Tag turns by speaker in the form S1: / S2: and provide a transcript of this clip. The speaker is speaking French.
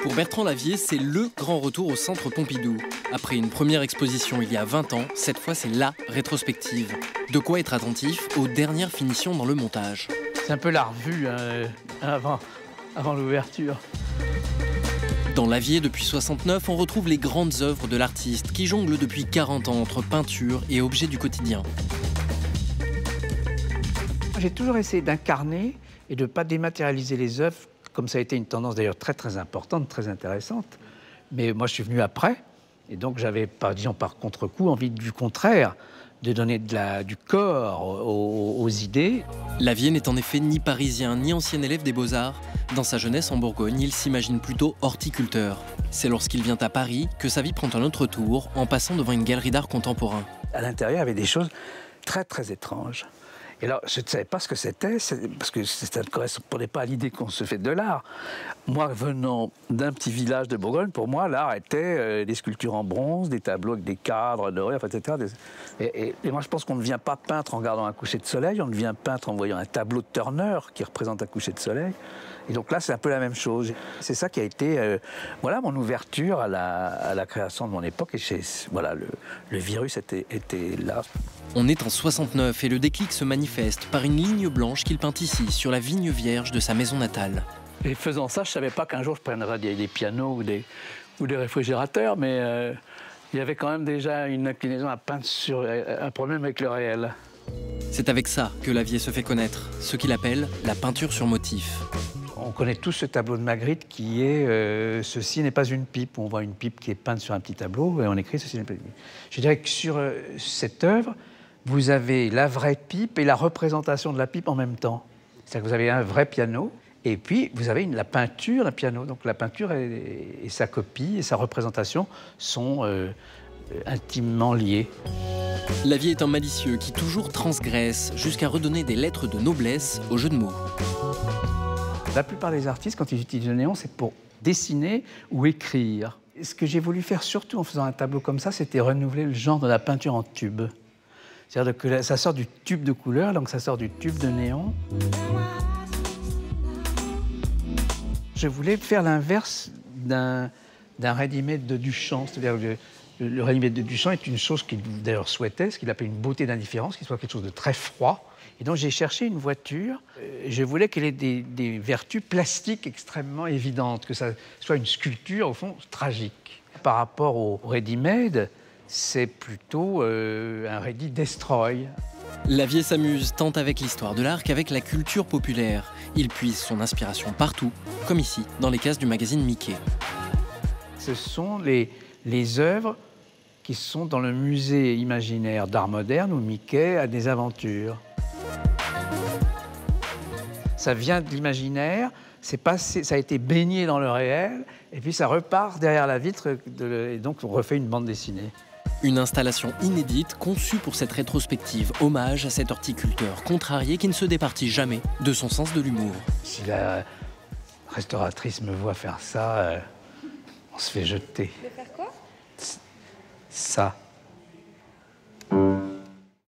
S1: Pour Bertrand Lavier, c'est le grand retour au Centre Pompidou. Après une première exposition il y a 20 ans, cette fois c'est la rétrospective. De quoi être attentif aux dernières finitions dans le montage.
S2: C'est un peu la revue avant l'ouverture.
S1: Dans Lavier, depuis 69, on retrouve les grandes œuvres de l'artiste qui jongle depuis 40 ans entre peinture et objets du quotidien.
S2: J'ai toujours essayé d'incarner et de ne pas dématérialiser les œuvres, comme ça a été une tendance d'ailleurs très importante, très intéressante. Mais moi, je suis venu après, et donc j'avais, disons par contre-coup, envie du contraire, de donner du corps aux idées.
S1: Lavier n'est en effet ni parisien, ni ancien élève des Beaux-Arts. Dans sa jeunesse en Bourgogne, il s'imagine plutôt horticulteur. C'est lorsqu'il vient à Paris que sa vie prend un autre tour, en passant devant une galerie d'art contemporain.
S2: À l'intérieur, il y avait des choses très étranges. Et alors, je ne savais pas ce que c'était, parce que ça ne correspondait pas à l'idée qu'on se fait de l'art. Moi, venant d'un petit village de Bourgogne, pour moi, l'art était des sculptures en bronze, des tableaux avec des cadres dorés, etc. Et moi, je pense qu'on ne vient pas peintre en regardant un coucher de soleil, on devient peintre en voyant un tableau de Turner qui représente un coucher de soleil. Et donc là, c'est un peu la même chose. C'est ça qui a été voilà, mon ouverture à la création de mon époque. Et voilà, le virus était là.
S1: On est en 69 et le déclic se manifeste par une ligne blanche qu'il peint ici, sur la vigne vierge de sa maison natale.
S2: Et faisant ça, je ne savais pas qu'un jour je prendrais des pianos ou des réfrigérateurs, mais il y avait quand même déjà une inclinaison à peindre sur un problème avec le réel.
S1: C'est avec ça que Lavier se fait connaître, ce qu'il appelle la peinture sur motif.
S2: On connaît tous ce tableau de Magritte qui est « Ceci n'est pas une pipe ». On voit une pipe qui est peinte sur un petit tableau et on écrit « Ceci n'est pas une pipe ». Je dirais que sur cette œuvre, vous avez la vraie pipe et la représentation de la pipe en même temps. C'est-à-dire que vous avez un vrai piano et puis vous avez la peinture d'un piano. Donc la peinture et sa copie et sa représentation sont intimement liées.
S1: Lavier est un malicieux qui toujours transgresse jusqu'à redonner des lettres de noblesse au jeu de mots.
S2: La plupart des artistes, quand ils utilisent le néon, c'est pour dessiner ou écrire. Ce que j'ai voulu faire surtout en faisant un tableau comme ça, c'était renouveler le genre de la peinture en tube. C'est-à-dire que ça sort du tube de couleur, donc ça sort du tube de néon. Je voulais faire l'inverse d'un ready-made de Duchamp. C'est-à-dire que le ready-made de Duchamp est une chose qu'il d'ailleurs souhaitait, ce qu'il appelait une beauté d'indifférence, qu'il soit quelque chose de très froid. Et donc j'ai cherché une voiture, je voulais qu'elle ait des vertus plastiques extrêmement évidentes, que ça soit une sculpture, au fond, tragique. Par rapport au ready-made, c'est plutôt un ready destroy.
S1: Lavier s'amuse tant avec l'histoire de l'art qu'avec la culture populaire. Il puise son inspiration partout, comme ici, dans les cases du magazine Mickey.
S2: Ce sont les œuvres qui sont dans le musée imaginaire d'art moderne où Mickey a des aventures. Ça vient de l'imaginaire, ça a été baigné dans le réel, et puis ça repart derrière la vitre, et donc on refait une bande dessinée.
S1: Une installation inédite conçue pour cette rétrospective, hommage à cet horticulteur contrarié qui ne se départit jamais de son sens de l'humour.
S2: Si la restauratrice me voit faire ça, on se fait jeter.
S3: De faire quoi?
S2: Ça.